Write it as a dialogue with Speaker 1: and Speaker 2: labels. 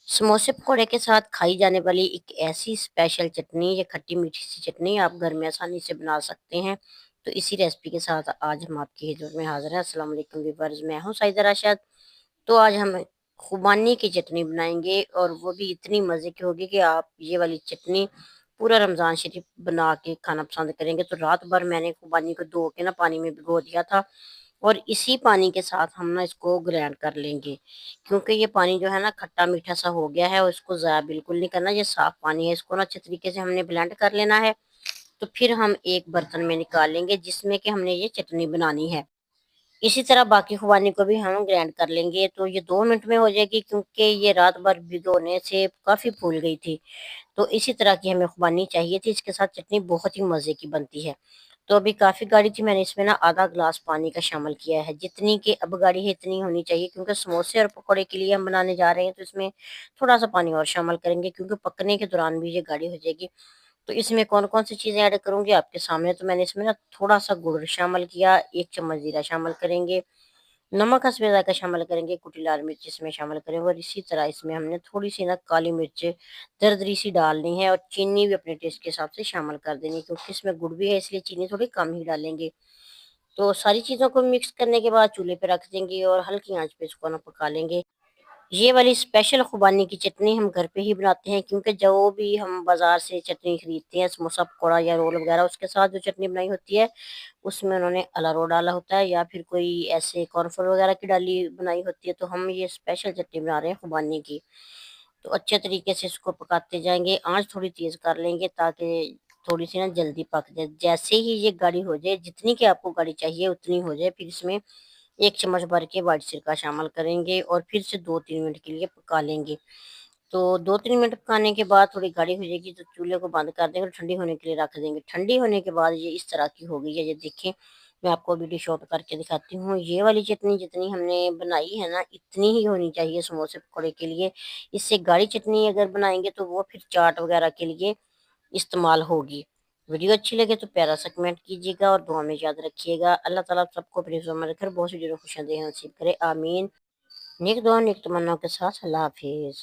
Speaker 1: समोसे पकौड़े के साथ खाई जाने वाली एक ऐसी स्पेशल चटनी या खट्टी मीठी सी चटनी आप घर में आसानी से बना सकते हैं। तो इसी रेसिपी के साथ आज हम आपकी खिदमत में हाजिर हैं। अस्सलाम वालेकुम व्यूअर्स, मैं हूं साइदा राशद। तो आज हम खुबानी की चटनी बनाएंगे और वो भी इतनी मज़े की होगी कि आप ये वाली चटनी पूरा रमज़ान शरीफ बना के खाना पसंद करेंगे। तो रात भर मैंने खुबानी को धो के ना पानी में भिगो दिया था और इसी पानी के साथ हम ना इसको ग्राइंड कर लेंगे, क्योंकि ये पानी जो है ना खट्टा मीठा सा हो गया है और इसको ज़ाया बिल्कुल नहीं करना। ये साफ पानी है, इसको ना अच्छे तरीके से हमने ब्लेंड कर लेना है। तो फिर हम एक बर्तन में निकाल लेंगे जिसमें कि हमने ये चटनी बनानी है। इसी तरह बाकी खुबानी को भी हम ग्राइंड कर लेंगे। तो ये 2 मिनट में हो जाएगी, क्योंकि ये रात भर भिगोने से काफ़ी फूल गई थी। तो इसी तरह की हमें खुबानी चाहिए थी, इसके साथ चटनी बहुत ही मज़े की बनती है। तो अभी काफ़ी गाढ़ी थी, मैंने इसमें ना आधा ग्लास पानी का शामिल किया है। जितनी कि अब गाढ़ी है इतनी होनी चाहिए, क्योंकि समोसे और पकौड़े के लिए हम बनाने जा रहे हैं। तो इसमें थोड़ा सा पानी और शामिल करेंगे, क्योंकि पकने के दौरान भी ये गाढ़ी हो जाएगी। तो इसमें कौन कौन सी चीज़ें ऐड करूँगी आपके सामने। तो मैंने इसमें ना थोड़ा सा गुड़ शामिल किया, 1 चम्मच जीरा शामिल करेंगे, नमक हस्बे ज़ायक़ा शामिल करेंगे, कुटी लाल मिर्च इसमें शामिल करेंगे और इसी तरह इसमें हमने थोड़ी-सी ना काली मिर्च दरदरी सी डालनी है और चीनी भी अपने टेस्ट के हिसाब से शामिल कर देनी है, क्योंकि इसमें गुड़ भी है इसलिए चीनी थोड़ी कम ही डालेंगे। तो सारी चीज़ों को मिक्स करने के बाद चूल्हे पे रख देंगे और हल्की आँच पे इसको ना पका लेंगे। ये वाली स्पेशल खुबानी की चटनी हम घर पे ही बनाते हैं, क्योंकि जो भी हम बाज़ार से चटनी खरीदते हैं, समोसा, पकौड़ा या रोल वगैरह, उसके साथ जो चटनी बनाई होती है, उसमें उन्होंने अरारोट डाला होता है या फिर कोई ऐसे कॉर्नफ्लोर वगैरह की डाली बनाई होती है। तो हम ये स्पेशल चटनी बना रहे हैं खुबानी की। तो अच्छे तरीके से इसको पकाते जाएँगे, आँच थोड़ी तेज़ कर लेंगे ताकि थोड़ी-सी ना जल्दी पक जाए। जैसे ही ये गाढ़ी हो जाए, जितनी की आपको गाढ़ी चाहिए उतनी हो जाए, फिर इसमें 1 चम्मच भर के व्हाइट सिरका शामिल करेंगे और फिर से 2-3 मिनट के लिए पका लेंगे। तो 2-3 मिनट पकाने के बाद थोड़ी गाढ़ी हो जाएगी तो चूल्हे को बंद कर देंगे और ठंडी होने के लिए रख देंगे। ठंडी होने के बाद ये इस तरह की हो गई है, ये देखें, मैं आपको अभी डिश आउट करके दिखाती हूँ। ये वाली चटनी जितनी हमने बनाई है ना, इतनी ही होनी चाहिए समोसे पकौड़े के लिए। इससे गाढ़ी चटनी अगर बनाएँगे तो वो फिर चाट वगैरह के लिए इस्तेमाल होगी। वीडियो अच्छी लगे तो प्यारा सा कमेंट कीजिएगा और दुआ में याद रखिएगा। अल्लाह ताला आप सबको अपनी ज़िम्मा में रखकर बहुत सी ज़रूर खुशियाँ दे नसीब करे। आमीन। नेक दुआ नेक तमन्नाओं के साथ अल्लाह हाफ़िज़।